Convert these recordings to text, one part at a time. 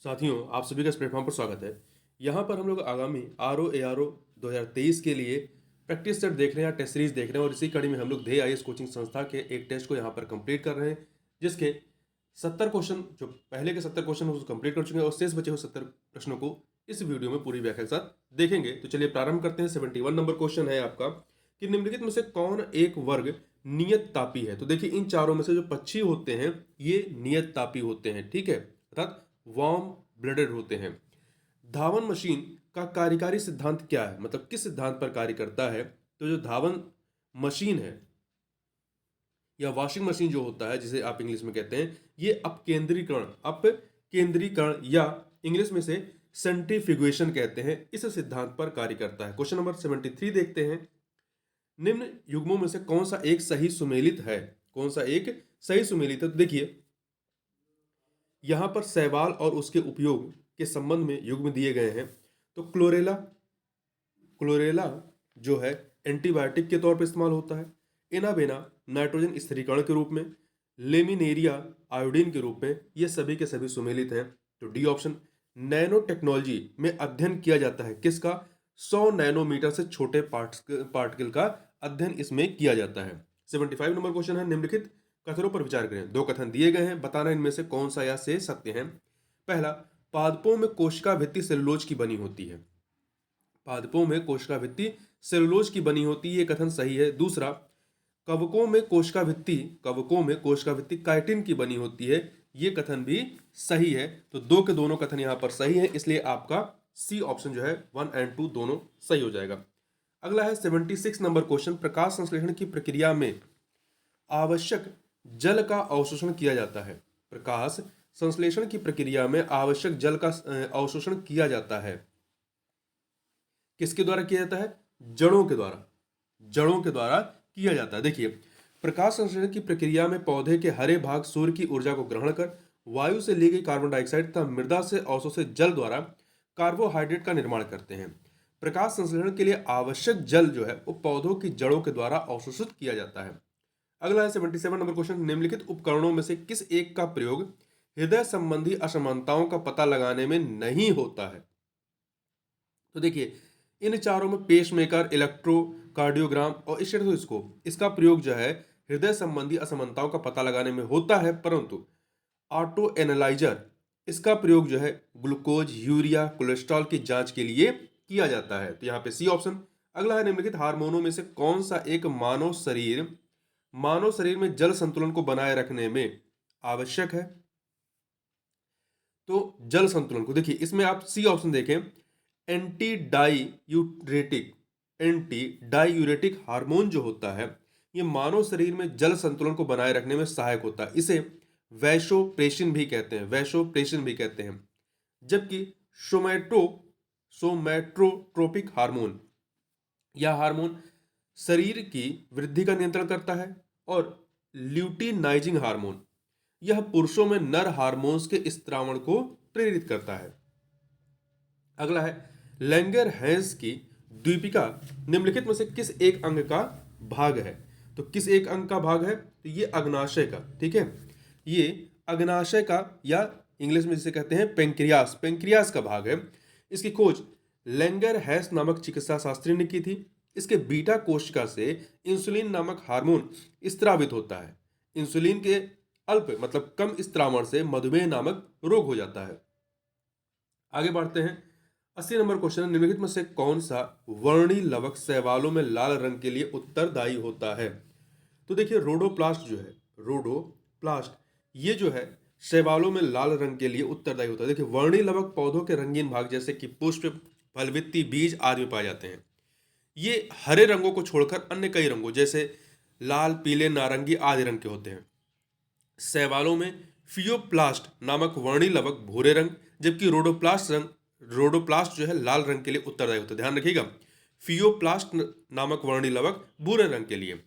साथियों, आप सभी का इस प्लेटफॉर्म पर स्वागत है। यहाँ पर हम लोग आगामी RO ARO 2023 के लिए प्रैक्टिस सेट देख रहे हैं, टेस्ट सीरीज देख रहे हैं और इसी कड़ी में हम लोग ध्येय IAS कोचिंग संस्था के एक टेस्ट को यहाँ पर कंप्लीट कर रहे हैं, जिसके 70 क्वेश्चन, जो पहले के 70 क्वेश्चन उसको कंप्लीट कर चुके हैं और शेष बचे हुए 70 प्रश्नों को इस वीडियो में पूरी व्याख्या के साथ देखेंगे। तो चलिए प्रारंभ करते हैं। 71 नंबर क्वेश्चन है आपका कि निम्नलिखित में से कौन एक वर्ग नियत तापी है। तो देखिए, इन चारों में से जो पक्षी होते हैं ये नियत तापी होते हैं, ठीक है, अर्थात वार्म ब्लडेड होते हैं। धावन मशीन का कार्यकारी सिद्धांत क्या है, मतलब किस सिद्धांत पर कार्य करता है। तो जो धावन मशीन है या वॉशिंग मशीन जो होता है, जिसे आप इंग्लिश में कहते हैं, ये अपकेंद्रीकरण या इंग्लिश में से सेंट्रीफ्यूगेशन कहते हैं, इस सिद्धांत पर कार्य करता है। क्वेश्चन नंबर 73 देखते हैं। निम्न युग्मों में से कौन सा एक सही सुमेलित है। कौन सा एक सही सुमेलित है। तो देखिए, यहां पर शैवाल और उसके उपयोग के संबंध में युग्म दिए गए हैं। तो क्लोरेला क्लोरेला जो है एंटीबायोटिक के तौर पर इस्तेमाल होता है। इनाबेना नाइट्रोजन स्थिरीकरण के रूप में, लेमिनेरिया आयोडीन के रूप में। ये सभी के सभी सुमेलित हैं। तो डी ऑप्शन। नैनो टेक्नोलॉजी में अध्ययन किया जाता है किसका। 100 नैनोमीटर से छोटे पार्टिकल का अध्ययन इसमें किया जाता है। 75 नंबर क्वेश्चन है। निम्नलिखित कथनों पर विचार करें। दो कथन दिए गए हैं, बताना इनमें से कौन सा या से सत्य है। पहला, पादपों में कोशिका भित्ति सेलुलोज की बनी होती है। पादपों में कोशिका भित्ति सेलुलोज की बनी होती है, ये कथन सही है। दूसरा, कवकों में कोशिका भित्ति काइटिन की बनी होती है, ये कथन भी सही है। तो दो के दोनों कथन यहां पर सही है, इसलिए आपका सी ऑप्शन जो है 1 और 2 दोनों सही हो जाएगा। अगला है 76 नंबर क्वेश्चन। प्रकाश संश्लेषण की प्रक्रिया में आवश्यक जल का अवशोषण किया जाता है। प्रकाश संश्लेषण की प्रक्रिया में आवश्यक जल का अवशोषण किया जाता है। किसके द्वारा किया जाता है। जड़ों के द्वारा किया जाता है। देखिए, प्रकाश संश्लेषण की प्रक्रिया में पौधे के हरे भाग सूर्य की ऊर्जा को ग्रहण कर वायु से ली गई कार्बन डाइऑक्साइड तथा मृदा से अवशोषित जल द्वारा कार्बोहाइड्रेट का निर्माण करते हैं। प्रकाश संश्लेषण के लिए आवश्यक जल जो है वो पौधों की जड़ों के द्वारा अवशोषित किया जाता है। अगला है 77 नंबर क्वेश्चन। निम्नलिखित उपकरणों में से किस एक का प्रयोग हृदय संबंधी असमानताओं का पता लगाने में नहीं होता है। तो देखिए, इन चारों में पेसमेकर, इलेक्ट्रोकार्डियोग्राम और स्टेथोस्कोप, इसका प्रयोग जो है हृदय संबंधी असमानताओं का पता लगाने में होता है, परंतु ऑटो एनालाइजर, इसका प्रयोग जो है ग्लूकोज, यूरिया, कोलेस्ट्रॉल की जांच के लिए किया जाता है। तो यहाँ पे सी ऑप्शन। अगला है, निम्नलिखित हार्मोनों में से कौन सा एक मानव शरीर में जल संतुलन को बनाए रखने में आवश्यक है। तो जल संतुलन को देखिए, इसमें आप सी ऑप्शन देखें, एंटी डाईयूरेटिक हार्मोन जो होता है ये मानव शरीर में जल संतुलन को बनाए रखने में सहायक होता है। इसे वैसोप्रेसिन भी कहते हैं। जबकि सोमैट्रोट्रोपिक हार्मोन, यह हार्मोन शरीर की वृद्धि का नियंत्रण करता है। और ल्यूटिनाइजिंग हार्मोन, यह पुरुषों में नर हार्मोन्स के स्त्रावण को प्रेरित करता है। अगला है, लैंगर हैंस की द्वीपिका निम्नलिखित में से किस एक अंग का भाग है। तो किस एक अंग का भाग है। तो ये अग्नाशय का, ठीक है, ये अग्नाशय का या इंग्लिश में जिसे कहते हैं पेंक्रियास का भाग है। इसकी खोज लैंगर हैंस नामक चिकित्सा शास्त्री ने की थी। इसके बीटा कोशिका से इंसुलिन नामक हार्मोन स्त्रावित होता है। इंसुलिन के अल्प मतलब कम स्त्रावण से मधुमेह नामक रोग हो जाता है। आगे बढ़ते हैं। 80 नंबर क्वेश्चन। निम्नलिखित में से कौन सा वर्णी लवक शैवालों में लाल रंग के लिए उत्तरदायी होता है। तो देखिए, रोडोप्लास्ट ये जो है शैवालों में लाल रंग के लिए उत्तरदायी होता है। देखिए, वर्णी लवक पौधों के रंगीन भाग जैसे कि पुष्प, फलवित्ती, बीज आदि में पाए जाते हैं। ये हरे रंगों को छोड़कर अन्य कई रंगों जैसे लाल, पीले, नारंगी आदि रंग के होते हैं। शैवालों में फियोप्लास्ट नामक वर्णी लवक भूरे रंग, जबकि रोडोप्लास्ट जो है लाल रंग के लिए उत्तरदायी होता है। ध्यान रखिएगा, फियोप्लास्ट नामक वर्णी लवक भूरे रंग के लिए।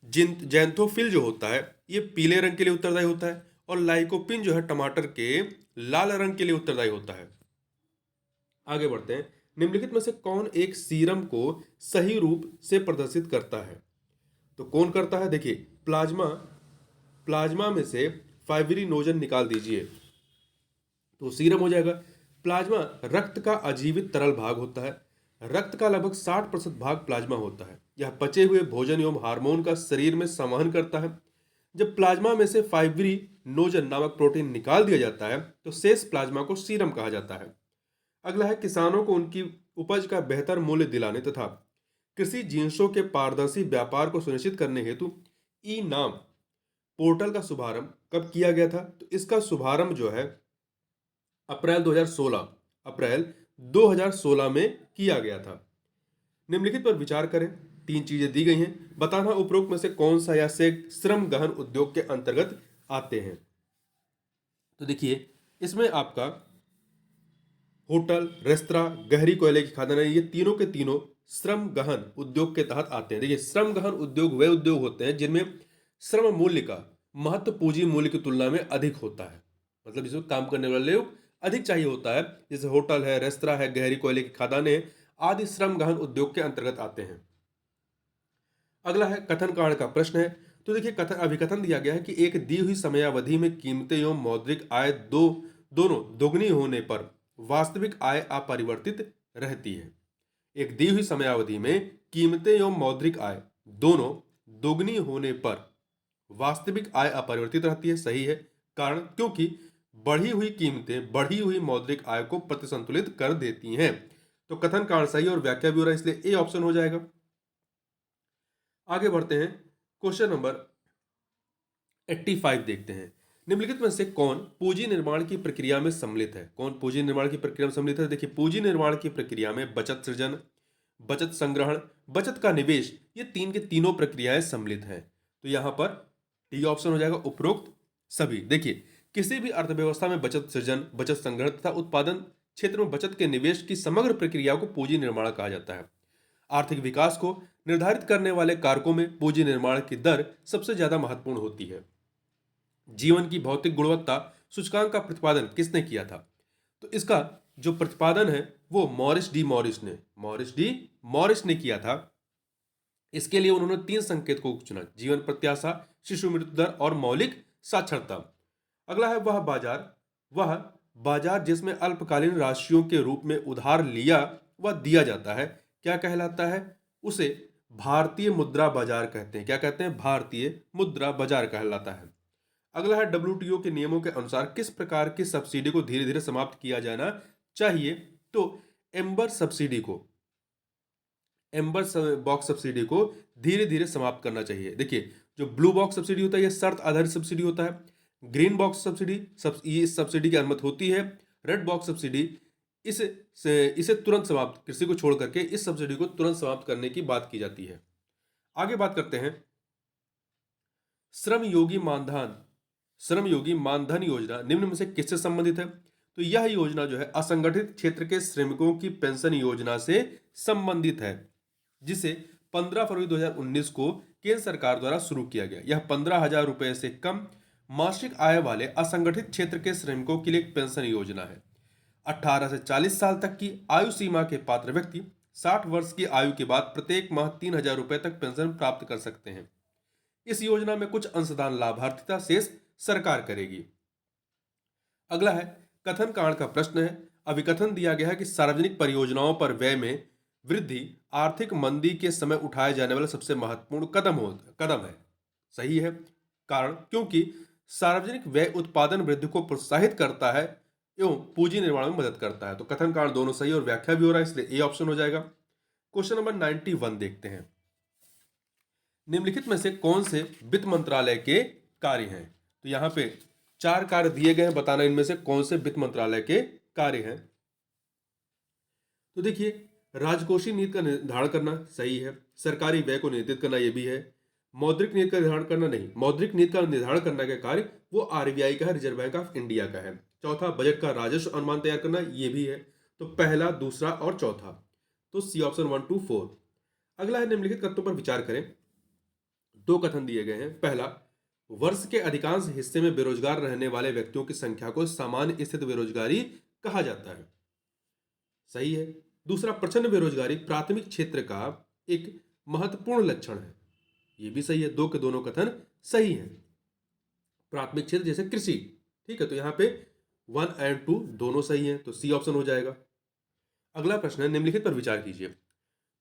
जैंथोफिल जो होता है ये पीले रंग के लिए उत्तरदायी होता है। और लाइकोपिन जो है टमाटर के लाल रंग के लिए उत्तरदायी होता है। आगे बढ़ते हैं। निम्नलिखित में से कौन एक सीरम को सही रूप से प्रदर्शित करता है। तो कौन करता है। देखिए, प्लाज्मा में से फाइब्रिनोजन निकाल दीजिए। तो सीरम हो जाएगा। प्लाज्मा रक्त का अजीवित तरल भाग होता है। रक्त का लगभग 60% भाग प्लाज्मा होता है। यह पचे हुए भोजन एवं हार्मोन का शरीर में संवहन करता है। जब प्लाज्मा में से फाइब्रिनोजन नामक प्रोटीन निकाल दिया जाता है तो शेष प्लाज्मा को सीरम कहा जाता है। अगला है, किसानों को उनकी उपज का बेहतर मूल्य दिलाने तथा कृषि जिंसों के पारदर्शी व्यापार को सुनिश्चित करने हेतु ई नाम पोर्टल का शुभारंभ कब किया गया था? तो इसका शुभारंभ जो है अप्रैल 2016 में किया गया था। निम्नलिखित पर विचार करें। 3 चीजें दी गई हैं। बताना उपरोक्त में से कौन सा या से श्रम गहन उद्योग के अंतर्गत आते हैं। तो देखिए, इसमें आपका होटल, रेस्तरां, गहरी कोयले की खदानें, ये तीनों के तीनों श्रम गहन उद्योग के तहत आते हैं। देखिए, श्रम गहन उद्योग वे उद्योग होते हैं जिनमें श्रम मूल्य का महत्व पूंजी मूल्य की तुलना में अधिक होता है। मतलब जिसमें काम करने वाले लोग अधिक चाहिए होता है, जैसे होटल है, रेस्तरां है, गहरी कोयले की खदानें आदि श्रम गहन उद्योग के अंतर्गत आते हैं। अगला है, कथन कारण का प्रश्न है। तो देखिए, कथन अभिकथन दिया गया है कि एक दी हुई समयावधि में कीमतें एवं मौद्रिक आय दोनों दोगुनी होने पर वास्तविक आय अपरिवर्तित रहती है। एक दी हुई समयावधि में कीमतें एवं मौद्रिक आय दोनों दोगुनी होने पर वास्तविक आय अपरिवर्तित रहती है। सही है। कारण, क्योंकि बढ़ी हुई कीमतें बढ़ी हुई मौद्रिक आय को प्रतिसंतुलित कर देती हैं। तो कथन कारण सही और व्याख्या भी हो रहा है, इसलिए ए ऑप्शन हो जाएगा। आगे बढ़ते हैं, क्वेश्चन नंबर 85 देखते हैं। निम्नलिखित में से कौन पूंजी निर्माण की प्रक्रिया में सम्मिलित है? कौन पूंजी निर्माण की प्रक्रिया में सम्मिलित है? देखिए, पूंजी निर्माण की प्रक्रिया में बचत सृजन, बचत संग्रहण, बचत का निवेश, ये तीन के तीनों प्रक्रियाएं सम्मिलित हैं। तो यहां पर डी ऑप्शन हो जाएगा, उपरोक्त सभी। देखिए, किसी भी अर्थव्यवस्था में बचत सृजन, बचत संग्रहण तथा उत्पादन क्षेत्र में बचत के निवेश की समग्र प्रक्रिया को पूंजी निर्माण कहा जाता है। आर्थिक विकास को निर्धारित करने वाले कारकों में पूंजी निर्माण की दर सबसे ज्यादा महत्वपूर्ण होती है। जीवन की भौतिक गुणवत्ता सूचकांक का प्रतिपादन किसने किया था? तो इसका जो प्रतिपादन है वो मॉरिस डी मॉरिस ने किया था। इसके लिए उन्होंने 3 संकेत को चुना: जीवन प्रत्याशा, शिशु मृत्यु दर और मौलिक साक्षरता। अगला है, वह बाजार जिसमें अल्पकालीन राशियों के रूप में उधार लिया व दिया जाता है, क्या कहलाता है? उसे भारतीय मुद्रा बाजार कहते हैं। क्या कहते हैं? भारतीय मुद्रा बाजार कहलाता है। अगला है, डब्ल्यूटीओ के नियमों के अनुसार किस प्रकार की सब्सिडी को धीरे धीरे समाप्त किया जाना चाहिए? तो एम्बर बॉक्स सब्सिडी को धीरे धीरे समाप्त करना चाहिए। देखिए, जो ब्लू बॉक्स सब्सिडी होता है यह शर्त आधारित सब्सिडी होता है। ग्रीन बॉक्स सब्सिडी इस सब्सिडी की अनुमति होती है। रेड बॉक्स सब्सिडी इसे तुरंत समाप्त, कृषि को छोड़ करके इस सब्सिडी को तुरंत समाप्त करने की बात की जाती है। आगे बात करते हैं, श्रम योगी मानधन योजना निम्न में से किससे संबंधित है? तो यह योजना जो है असंगठित क्षेत्र के श्रमिकों की पेंशन योजना से संबंधित है, जिसे 15 फरवरी 2019 को केंद्र सरकार द्वारा शुरू किया गया। यह 15,000 रुपए से कम मासिक आय वाले असंगठित क्षेत्र के श्रमिकों के लिए एक पेंशन योजना है। 18 से 40 साल तक की आयु सीमा के पात्र व्यक्ति 60 वर्ष की आयु के बाद प्रत्येक माह 3,000 रुपए तक पेंशन प्राप्त कर सकते हैं। इस योजना में कुछ अंशदान लाभार्थिता शेष सरकार करेगी। अगला है, कथन कारण का प्रश्न है। अभिकथन दिया गया है कि सार्वजनिक परियोजनाओं पर व्यय में वृद्धि आर्थिक मंदी के समय उठाए जाने वाला सबसे महत्वपूर्ण कदम है। सही है। कारण, क्योंकि सार्वजनिक व्यय उत्पादन वृद्धि को प्रोत्साहित करता है एवं पूंजी निर्माण में मदद करता है। तो कथन कारण दोनों सही और व्याख्या भी हो रहा है, इसलिए ए ऑप्शन हो जाएगा। क्वेश्चन नंबर 91 देखते हैं। निम्नलिखित में से कौन से वित्त मंत्रालय के कार्य हैं? तो यहां पे 4 कार्य दिए गए हैं, बताना इनमें से कौन से वित्त मंत्रालय के कार्य हैं। तो देखिए, राजकोषीय नीति का निर्धारण करना सही है। सरकारी व्यय को नियंत्रित करना यह भी है। मौद्रिक नीति का निर्धारण करना नहीं, मौद्रिक नीति का निर्धारण करने का कार्य वो आरबीआई का है, रिजर्व बैंक ऑफ इंडिया का है। चौथा, बजट का राजस्व अनुमान तैयार करना, ये भी है। तो पहला, दूसरा और चौथा, तो सी ऑप्शन 1 2 4। अगला है, निम्नलिखित कथनों पर विचार करें। 2 कथन दिए गए हैं। पहला, वर्ष के अधिकांश हिस्से में बेरोजगार रहने वाले व्यक्तियों की संख्या को सामान्य स्थिति बेरोजगारी कहा जाता है। सही है। दूसरा, प्रचंड बेरोजगारी प्राथमिक क्षेत्र का एक महत्वपूर्ण लक्षण है, ये भी सही है। 2 के दोनों कथन सही हैं। प्राथमिक क्षेत्र जैसे कृषि, ठीक है, तो यहां पे 1 एंड 2 दोनों सही हैं, तो सी ऑप्शन हो जाएगा। अगला प्रश्न है, निम्नलिखित पर विचार कीजिए।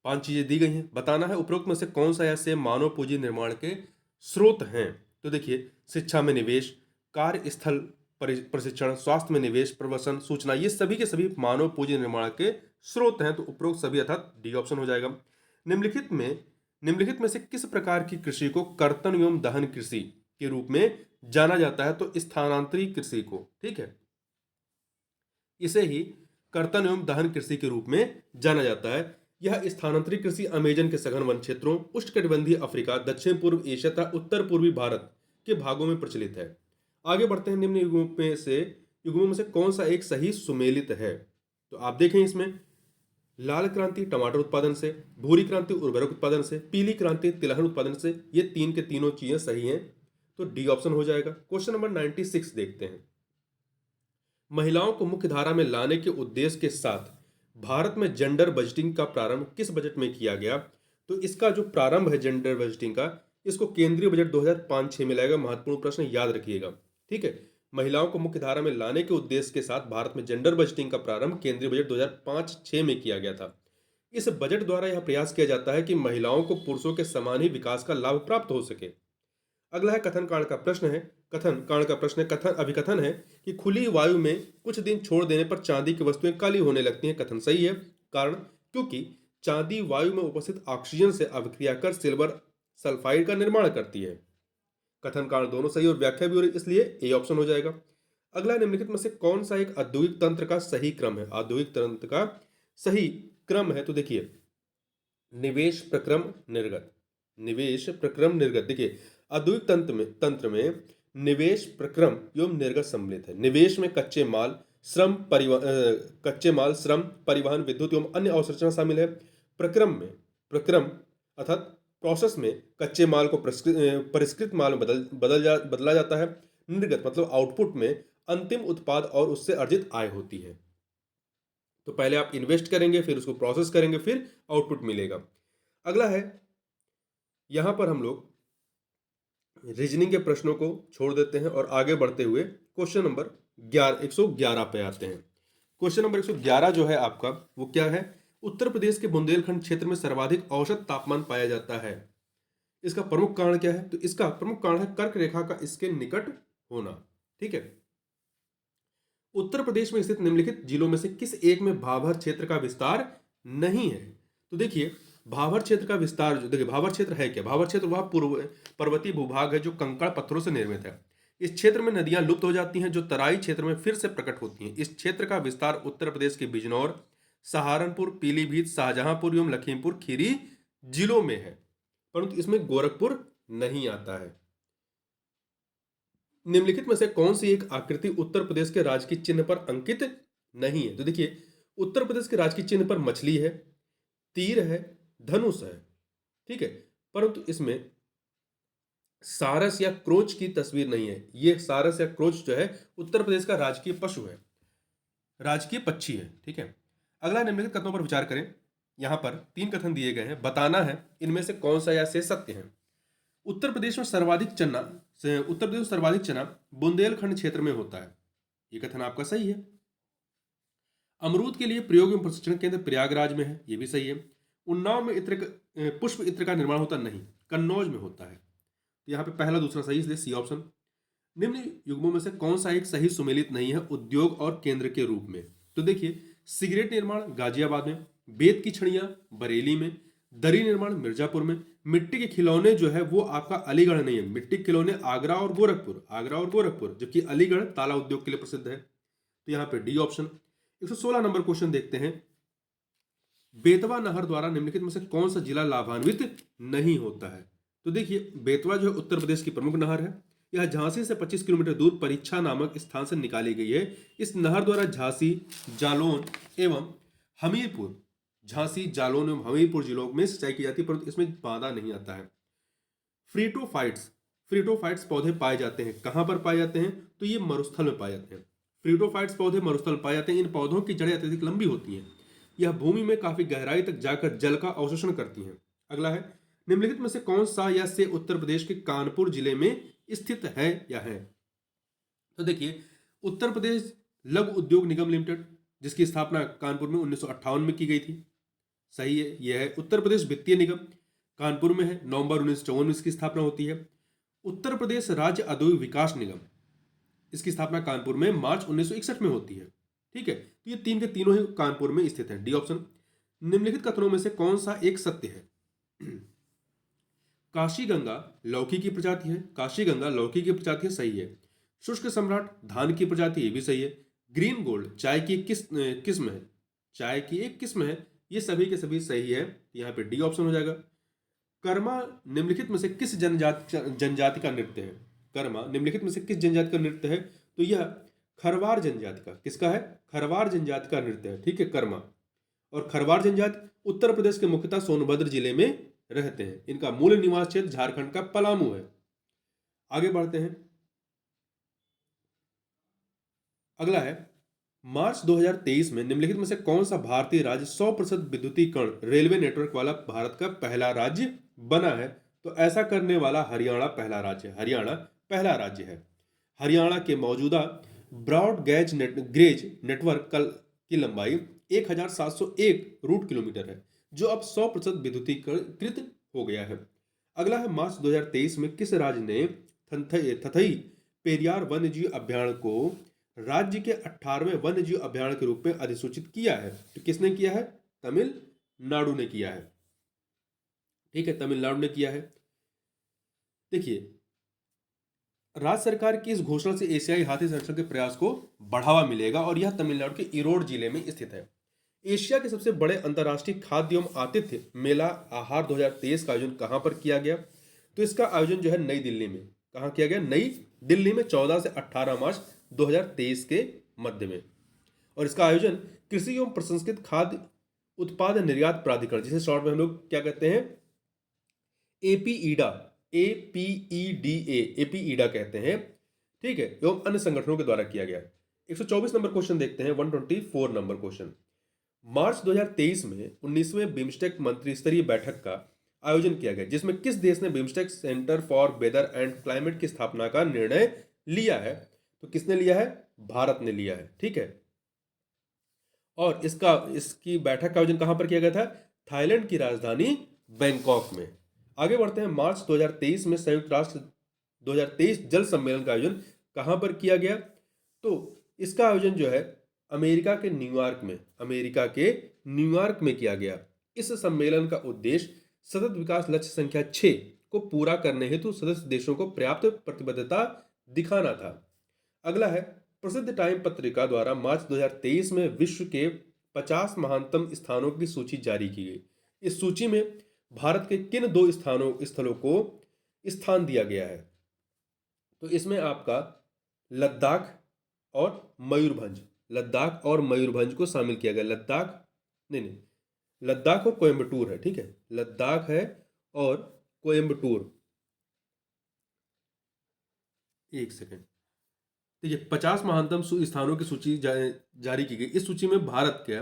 5 चीजें दी गई हैं, बताना है उपरोक्त में से कौन सा ऐसे मानव पूंजी निर्माण के स्रोत हैं। तो देखिए, शिक्षा में निवेश, कार्यस्थल प्रशिक्षण, स्वास्थ्य में निवेश, प्रवसन, सूचना, ये सभी के सभी मानव पूंजी निर्माण के स्रोत हैं, तो उपरोक्त सभी अर्थात डी ऑप्शन हो जाएगा। निम्नलिखित में से किस प्रकार की कृषि को कर्तन एवं दहन कृषि के रूप में जाना जाता है। तो स्थानांतरित कृषि को, ठीक है, इसे ही कर्तन एवं दहन कृषि के रूप में जाना जाता है। यह स्थानांतरित कृषि अमेजन के सघन वन क्षेत्रों, उष्णकटिबंधीय अफ्रीका, दक्षिण पूर्व एशिया तथा उत्तर पूर्वी भारत के भागों में प्रचलित है। आगे बढ़ते हैं, निम्न युग्मों में से कौन सा एक सही सुमेलित है। तो आप देखें, इसमें लाल क्रांति टमाटर उत्पादन से, भूरी क्रांति उर्वरक उत्पादन से, पीली क्रांति तिलहन उत्पादन से, ये तीन के तीनों चीजें सही हैं, तो डी ऑप्शन हो जाएगा। क्वेश्चन नंबर 96 देखते हैं। महिलाओं को मुख्य धारा में लाने के उद्देश्य के साथ भारत में जेंडर बजटिंग का प्रारंभ किस बजट में किया गया। तो इसका जो प्रारंभ है जेंडर बजटिंग का, इसको केंद्रीय बजट 2005-6 में लाएगा। महत्वपूर्ण प्रश्न, याद रखिएगा, ठीक है। महिलाओं को मुख्य धारा में लाने के उद्देश्य के साथ भारत में जेंडर बजटिंग का प्रारंभ केंद्रीय बजट 2005-6 में किया गया था। इस बजट द्वारा यह प्रयास किया जाता है कि महिलाओं को पुरुषों के समान ही विकास का लाभ प्राप्त हो सके। अगला है कथन कांड का प्रश्न है। कथन अभिकथन है कि खुली वायु में कुछ दिन छोड़ देने पर चांदी की वस्तुएं काली होने लगती हैं। कथन सही है। कारण, क्योंकि चांदी वायु में उपस्थित ऑक्सीजन से अभिक्रिया कर सिल्वर सल्फाइड का निर्माण करती है। कथन कांड दोनों सही और व्याख्या भी हो रही, इसलिए ए ऑप्शन हो जाएगा। अगला, निम्नलिखित में से कौन सा एक औद्योगिक तंत्र का सही क्रम है। औद्योगिक तंत्र का सही क्रम है, तो देखिए, निवेश प्रक्रम निर्गत। निवेश प्रक्रम निर्गत, देखिए औद्योगिक तंत्र में निवेश प्रक्रम एवं निर्गत सम्मिलित है। निवेश में कच्चे माल, श्रम, परिवहन, विद्युत एवं अन्य अवसंरचना शामिल है। प्रक्रम अर्थात प्रोसेस में कच्चे माल को परिष्कृत माल में बदला जाता है। निर्गत मतलब आउटपुट में अंतिम उत्पाद और उससे अर्जित आय होती है। तो पहले आप इन्वेस्ट करेंगे, फिर उसको प्रोसेस करेंगे, फिर आउटपुट मिलेगा। अगला है, यहां पर हम लोग रीजनिंग के प्रश्नों को छोड़ देते हैं और आगे बढ़ते हुए क्वेश्चन नंबर 111 पे आते हैं। क्वेश्चन नंबर 111 जो है आपका, वो क्या है। उत्तर प्रदेश के बुंदेलखंड क्षेत्र में सर्वाधिक औसत तापमान पाया जाता है। इसका प्रमुख कारण क्या है। तो इसका प्रमुख कारण है कर्क रेखा का इसके निकट होना, ठीक है। उत्तर प्रदेश में स्थित निम्नलिखित जिलों में से किस एक में भाभर क्षेत्र का विस्तार नहीं है। तो देखिए, भाभर क्षेत्र का विस्तार, जो देखिए भाभर क्षेत्र है क्या। भाभर क्षेत्र वह पूर्व पर्वतीय भूभाग है जो कंकड़ पत्थरों से निर्मित है। इस क्षेत्र में नदियां लुप्त हो जाती हैं जो तराई क्षेत्र में फिर से प्रकट होती हैं। इस क्षेत्र का विस्तार उत्तर प्रदेश के बिजनौर, सहारनपुर, पीलीभीत, शाहजहांपुर एवं लखीमपुर खीरी जिलों में है, परंतु इसमें गोरखपुर नहीं आता है। निम्नलिखित में से कौन सी एक आकृति उत्तर प्रदेश के राजकीय चिन्ह पर अंकित नहीं है। तो देखिए, उत्तर प्रदेश के राजकीय चिन्ह पर मछली है, तीर है, धनुष है, ठीक है, परंतु इसमें सारस या क्रोच की तस्वीर नहीं है। ये सारस या क्रोच जो है उत्तर प्रदेश का राजकीय पशु है, राजकीय पक्षी है, ठीक है। अगला, निम्नलिखित कथनों पर विचार करें। यहां पर 3 कथन दिए गए हैं, बताना है इनमें से कौन सा या से सत्य है। उत्तर प्रदेश में सर्वाधिक चना बुंदेलखंड क्षेत्र में होता है। ये कथन आपका सही है। अमरूद के लिए प्रयोग एवं प्रशिक्षण केंद्र प्रयागराज में है, ये भी सही है। उन्नाव में पुष्प इत्र का निर्माण होता नहीं, कन्नौज में होता है। तो यहाँ पे पहला दूसरा सही, इसलिए सी ऑप्शन। निम्न युग्मों में से कौन सा एक सही सुमेलित नहीं है उद्योग और केंद्र के रूप में। तो देखिए, सिगरेट निर्माण गाजियाबाद में, बेत की छड़ियां बरेली में, दरी निर्माण मिर्जापुर में, मिट्टी के खिलौने जो है वो आपका अलीगढ़ नहीं है। मिट्टी के खिलौने आगरा और गोरखपुर, जबकि अलीगढ़ ताला उद्योग के लिए प्रसिद्ध है। तो यहाँ पे डी ऑप्शन। 116 नंबर क्वेश्चन देखते हैं। बेतवा नहर द्वारा निम्नलिखित में से कौन सा जिला लाभान्वित नहीं होता है। तो देखिए, बेतवा जो है उत्तर प्रदेश की प्रमुख नहर है। यह झांसी से 25 किलोमीटर दूर परीक्षा नामक स्थान से निकाली गई है। इस नहर द्वारा झांसी, जालौन एवं हमीरपुर जिलों में सिंचाई की जाती है, परंतु इसमें बांधा नहीं आता है। फ्रीटोफाइट्स पौधे पाए जाते हैं, कहां पर पाए जाते हैं। तो ये मरुस्थल में पाए जाते हैं। फ्रीटोफाइट्स पौधे मरुस्थल पाए जाते हैं। इन पौधों की जड़ें अत्यधिक लंबी होती हैं। यह भूमि में काफी गहराई तक जाकर जल का अवशोषण करती हैं। अगला है, निम्नलिखित में से कौन सा या से उत्तर प्रदेश के कानपुर जिले में स्थित है या है। तो देखिए, उत्तर प्रदेश लघु उद्योग निगम लिमिटेड, जिसकी स्थापना कानपुर में 1958 में की गई थी। सही है, यह है। उत्तर प्रदेश वित्तीय निगम कानपुर में है, नवंबर 1954 में इसकी स्थापना होती है। उत्तर प्रदेश राज्य औद्योगिक विकास निगम, इसकी स्थापना कानपुर में मार्च 1961 में होती है। ठीक है, तो ये तीन के तीनों ही कानपुर में स्थित है। D option. निम्नलिखित कथनों में से कौन सा एक सत्य है? काशी गंगा लौकी की प्रजाति है, काशी गंगा लौकी की प्रजाति है, सही है। शुष्क सम्राट धान की प्रजाति, ये भी सही है। ग्रीन गोल्ड चाय की किस्म है, चाय की एक किस्म है, ये सभी के सभी सही है। यहाँ पे डी ऑप्शन हो जाएगा। कर्मा निम्नलिखित में से किस जनजाति का नृत्य है? कर्मा निम्नलिखित में से किस जनजाति का नृत्य है? तो यह खरवार जनजाति का, किसका है? खरवार जनजाति का नृत्य है। ठीक है, कर्मा। और खरवार जनजाति उत्तर प्रदेश के मुख्यतः सोनभद्र जिले में रहते हैं। इनका मूल निवास क्षेत्र झारखंड का पलामू है। आगे बढ़ते हैं। अगला है, मार्च 2023 में निम्नलिखित में से कौन सा भारतीय राज्य 100% विद्युतीकरण रेलवे नेटवर्क वाला भारत का पहला राज्य बना है? तो ऐसा करने वाला हरियाणा पहला राज्य है। हरियाणा पहला राज्य है। हरियाणा के मौजूदा ब्रॉड गेज नेटवर्क की लंबाई 1701 रूट किलोमीटर है, जो अब 100% विद्युतीकृत हो गया है। अगला है, मार्च 2023 में किस राज्य ने थथई पेरियार वन्यजीव अभ्यारण्य को राज्य के 18वें वन्यजीव अभ्यारण्य के रूप में अधिसूचित किया है? तो किसने किया है? तमिलनाडु ने किया है। ठीक है, तमिलनाडु ने किया है। देखिए, राज्य सरकार की इस घोषणा से एशियाई हाथी संरक्षण के प्रयास को बढ़ावा मिलेगा और यह तमिलनाडु के ईरोड जिले में स्थित है। एशिया के सबसे बड़े अंतर्राष्ट्रीय खाद्य एवं आतिथ्य मेला आहार 2023 का आयोजन कहां पर किया गया? तो इसका आयोजन जो है नई दिल्ली में। कहां किया गया? नई दिल्ली में 14 से 18 मार्च 2023 के मध्य में। और इसका आयोजन कृषि एवं प्रसंस्कृत खाद्य उत्पाद निर्यात प्राधिकरण, जिसे शॉर्ट में हम लोग क्या कहते हैं? एपीईडा, एपीईडा कहते हैं। ठीक है, एवं अन्य संगठनों के द्वारा किया गया। 124 नंबर क्वेश्चन देखते हैं। 124 नंबर क्वेश्चन। मार्च 2023 में 19वें बिम्स्टेक मंत्री स्तरीय बैठक का आयोजन किया गया, जिसमें किस देश ने BIMSTEC centre for weather and climate की स्थापना का निर्णय लिया है? तो किसने लिया है? भारत ने लिया है। ठीक है, और इसकी बैठक का आयोजन कहां पर किया गया था? थाईलैंड की राजधानी बैंकॉक में। आगे बढ़ते हैं। मार्च 2023 में संयुक्त राष्ट्र 2023 जल सम्मेलन का आयोजन कहां पर किया गया? तो इसका आयोजन जो है अमेरिका के न्यूयॉर्क में किया गया। इस सम्मेलन का उद्देश्य सतत विकास लक्ष्य संख्या 6 को पूरा करने हेतु सदस्य देशों को पर्याप्त प्रतिबद्धता दिखाना था। अगला है, प्रसिद्ध टाइम पत्रिका द्वारा मार्च 2023 में विश्व के 50 महानतम स्थानों की सूची जारी की गई। इस सूची में भारत के किन दो स्थलों को स्थान दिया गया है? तो इसमें आपका लद्दाख और मयूरभंज को शामिल किया गया। लद्दाख और कोयम्बटूर है। ठीक है, लद्दाख है और कोयम्बटूर। एक सेकंड। देखिए, 50 महानतम स्थानों की सूची जारी की गई। इस सूची में भारत के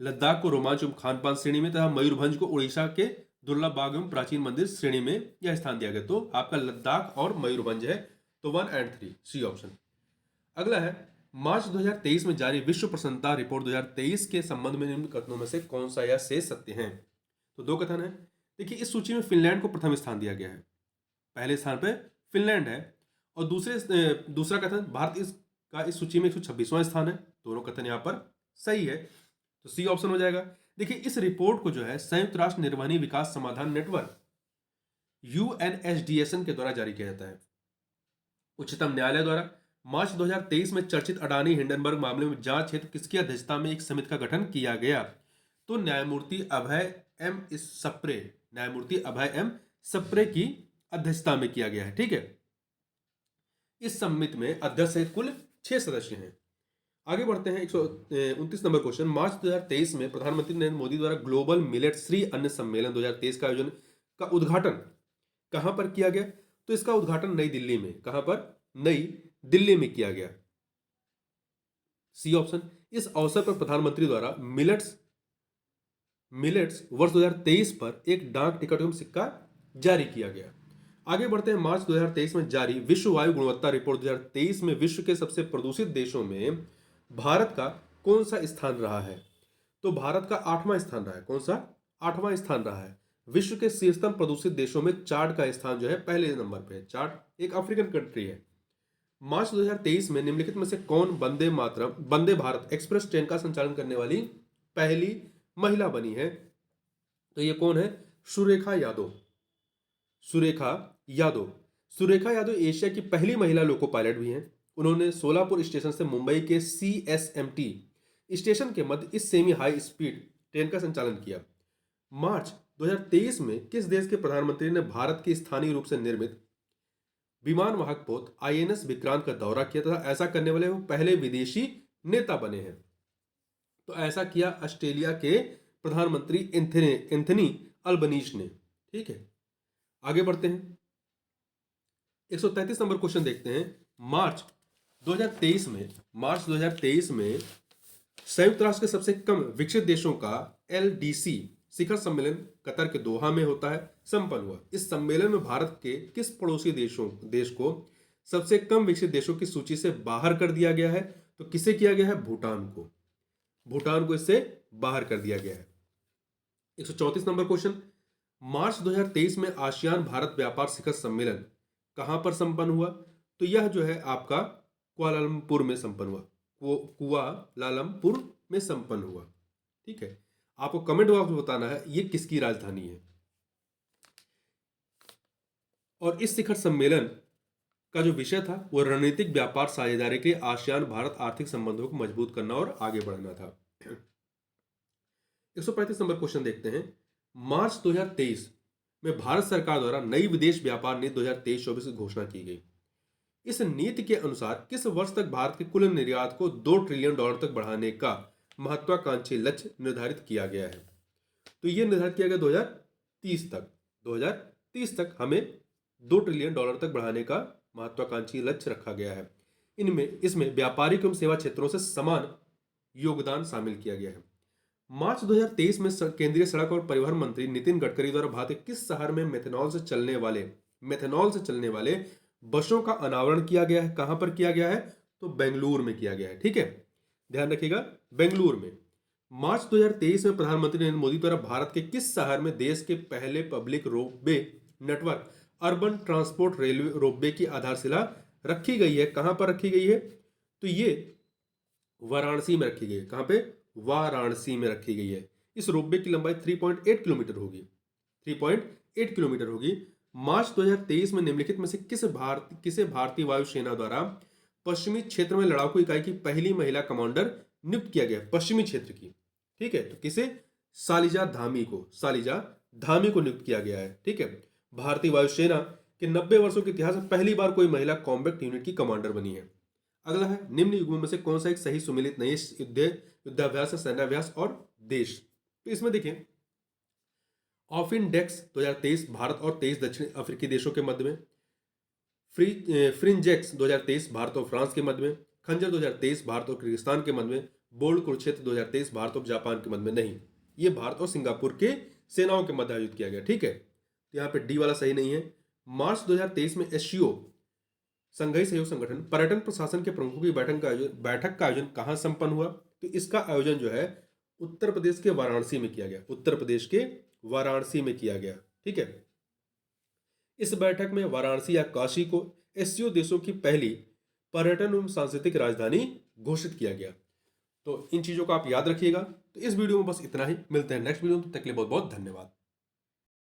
लद्दाख को रोमांच एवं खान-पान श्रेणी में तथा मयूरभंज को उड़ीसा के दुर्लभ बाग एवं प्राचीन मंदिर श्रेणी में यह स्थान दिया गया। तो आपका लद्दाख और मयूरभंज है। तो 1 और 3 सी ऑप्शन। अगला है, मार्च 2023 में जारी विश्व प्रसन्नता रिपोर्ट 2023 के संबंध में निम्न कथनों में से कौन सा या शेष सत्य है? तो दो कथन है। देखिए, इस सूची में फिनलैंड को प्रथम स्थान दिया गया है। पहले स्थान पे फिनलैंड है। और दूसरा कथन, भारत इस सूची में 126वां स्थान है। दोनों कथन यहाँ पर सही है। तो सी ऑप्शन हो जाएगा। देखिए, इस रिपोर्ट को जो है संयुक्त राष्ट्र निर्वहनी विकास समाधान नेटवर्क UNSDSN के द्वारा जारी किया जाता है। उच्चतम न्यायालय द्वारा मार्च 2023 में चर्चित अडानी हिंडनबर्ग मामले में जांच हेतु किसकी अध्यक्षता में एक समिति का गठन किया गया? तो न्यायमूर्ति अभय एम सप्रे की अध्यक्षता में किया गया है। ठीक है, इस समिति में अध्यक्ष सहित कुल 6 सदस्य हैं। आगे बढ़ते हैं। 129 नंबर क्वेश्चन। मार्च 2023 में प्रधानमंत्री नरेंद्र मोदी द्वारा ग्लोबल मिलेट श्री अन्न सम्मेलन 2023 का आयोजन का उद्घाटन कहां पर किया गया? तो इसका उद्घाटन नई दिल्ली में। कहां पर? नई दिल्ली में किया गया। C option. इस अवसर पर प्रधानमंत्री द्वारा मिलेट्स वर्ष 2023 पर एक डाक टिकट एवं सिक्का जारी किया गया। आगे बढ़ते हैं। मार्च 2023 में जारी विश्व वायु गुणवत्ता रिपोर्ट 2023 में विश्व के सबसे प्रदूषित देशों में भारत का कौन सा स्थान रहा है? तो भारत का 8वां स्थान रहा है। कौन सा? 8वां स्थान रहा है। विश्व के शीर्षतम प्रदूषित देशों में चार्ट का स्थान जो है पहले नंबर पे है। चार्ट एक अफ्रीकन कंट्री है। मार्च 2023 में निम्नलिखित में से कौन वंदे भारत एक्सप्रेस ट्रेन का संचालन करने वाली पहली महिला बनी है? तो ये कौन है? सुरेखा यादव। सुरेखा यादव। सुरेखा यादव एशिया की पहली महिला लोको पायलट भी हैं। उन्होंने सोलापुर स्टेशन से मुंबई के CSMT स्टेशन के मध्य इस सेमी हाई स्पीड ट्रेन का संचालन किया। मार्च 2023 में किस देश के प्रधानमंत्री ने भारत की स्थानीय रूप से निर्मित विमान वाहक पोत INS विक्रांत का दौरा किया तथा ऐसा करने वाले वो पहले विदेशी नेता बने हैं? तो ऐसा किया ऑस्ट्रेलिया के प्रधानमंत्री एंथनी अल्बनीज ने। ठीक है, आगे बढ़ते हैं। 133 नंबर क्वेश्चन देखते हैं। मार्च 2023 में संयुक्त राष्ट्र के सबसे कम विकसित देशों का LDC शिखर सम्मेलन कतर के दोहा में होता है, संपन्न हुआ। इस सम्मेलन में भारत के किस पड़ोसी देश को सबसे कम विकसित देशों की सूची से बाहर कर दिया गया है? तो किसे किया गया है? भूटान को। भूटान को इससे बाहर कर दिया गया है। 134 नंबर क्वेश्चन। मार्च 2023 में आसियान भारत व्यापार शिखर सम्मेलन कहां पर संपन्न हुआ? तो यह जो है आपका कुआलालंपुर में संपन्न हुआ। कुआलालंपुर में संपन्न हुआ। ठीक है, आपको कमेंट बॉक्स में बताना है ये किसकी राजधानी है। और इस शिखर सम्मेलन का जो विषय था वो रणनीतिक व्यापार साझेदारी के लिए आसियान भारत आर्थिक संबंधों को मजबूत करना और आगे बढ़ाना था। 135 नंबर क्वेश्चन देखते हैं। मार्च 2023 में भारत सरकार द्वारा नई विदेश व्यापार नीति 2023-24 की घोषणा की गई। इस नीति के अनुसार किस वर्ष तक भारत के कुल निर्यात को $2 ट्रिलियन तक बढ़ाने का महत्वाकांक्षी लक्ष्य निर्धारित किया गया है? तो यह निर्धारित किया गया 2030 तक। 2030 तक हमें $2 ट्रिलियन तक बढ़ाने का महत्वाकांक्षी लक्ष्य रखा गया है। इसमें व्यापारिक एवं सेवा क्षेत्रों से समान योगदान शामिल किया गया है। मार्च 2023 में केंद्रीय सड़क और परिवहन मंत्री नितिन गडकरी द्वारा भारत के किस शहर में मेथनॉल से चलने वाले बसों का अनावरण किया गया है? कहां पर किया गया है? तो बेंगलुरु में किया गया है। ठीक है, ध्यान रखिएगा, बेंगलुरु में। मार्च 2023 में प्रधानमंत्री नरेंद्र मोदी द्वारा भारत के किस शहर में देश के पहले public ropeway network urban transport railway ropeway की आधारशिला रखी गई है? कहां पर रखी गई है? तो ये वाराणसी में रखी गई है। कहां पे? वाराणसी में रखी गई है। इस रोपवे की लंबाई 3.8 किलोमीटर होगी। 3.8 किलोमीटर होगी। मार्च 2023 में निम्नलिखित में से किसे भारतीय वायुसेना द्वारा पश्चिमी क्षेत्र में लड़ाकू इकाई की पहली महिला कमांडर नियुक्त किया गया? पश्चिमी क्षेत्र की। ठीक है, तो किसे? शालिजा धामी को नियुक्त किया गया है। ठीक है, भारतीय वायुसेना के 90 वर्षों के इतिहास में पहली बार कोई महिला कॉम्बैट यूनिट की कमांडर बनी है। अगला है, निम्न युग्मों में से कौन सा एक सही सुमेलित नहीं है? युद्धाभ्यास, सैन्याभ्यास और देश। तो इसमें देखें, ऑफिनडेक्स 2023 भारत और 23 दक्षिण अफ्रीकी देशों के मध्य में, फ्रिंजेक्स 2023 भारत और फ्रांस के मध्य में, खंजर 2023 भारत और किर्गिस्तान के मध्य में, बोल्ड कुरुक्षेत्र 2023 भारत और जापान के मध्य में नहीं। ये भारत और सिंगापुर के सेनाओं के मध्य आयोजित किया गया। ठीक है, तो यहाँ पे डी वाला सही नहीं है। मार्च 2023 में SCO संघीय सहयोग संगठन पर्यटन प्रशासन के प्रमुखों की बैठक का आयोजन कहां संपन्न हुआ? तो इसका आयोजन जो है उत्तर प्रदेश के वाराणसी में किया गया। उत्तर प्रदेश के वाराणसी में किया गया। ठीक है, इस बैठक में वाराणसी या काशी को SCO देशों की पहली पर्यटन एवं सांस्कृतिक राजधानी घोषित किया गया। तो इन चीजों को आप याद रखिएगा। तो इस वीडियो में बस इतना ही। मिलते हैं नेक्स्ट वीडियो में, तब तक के लिए बहुत बहुत धन्यवाद।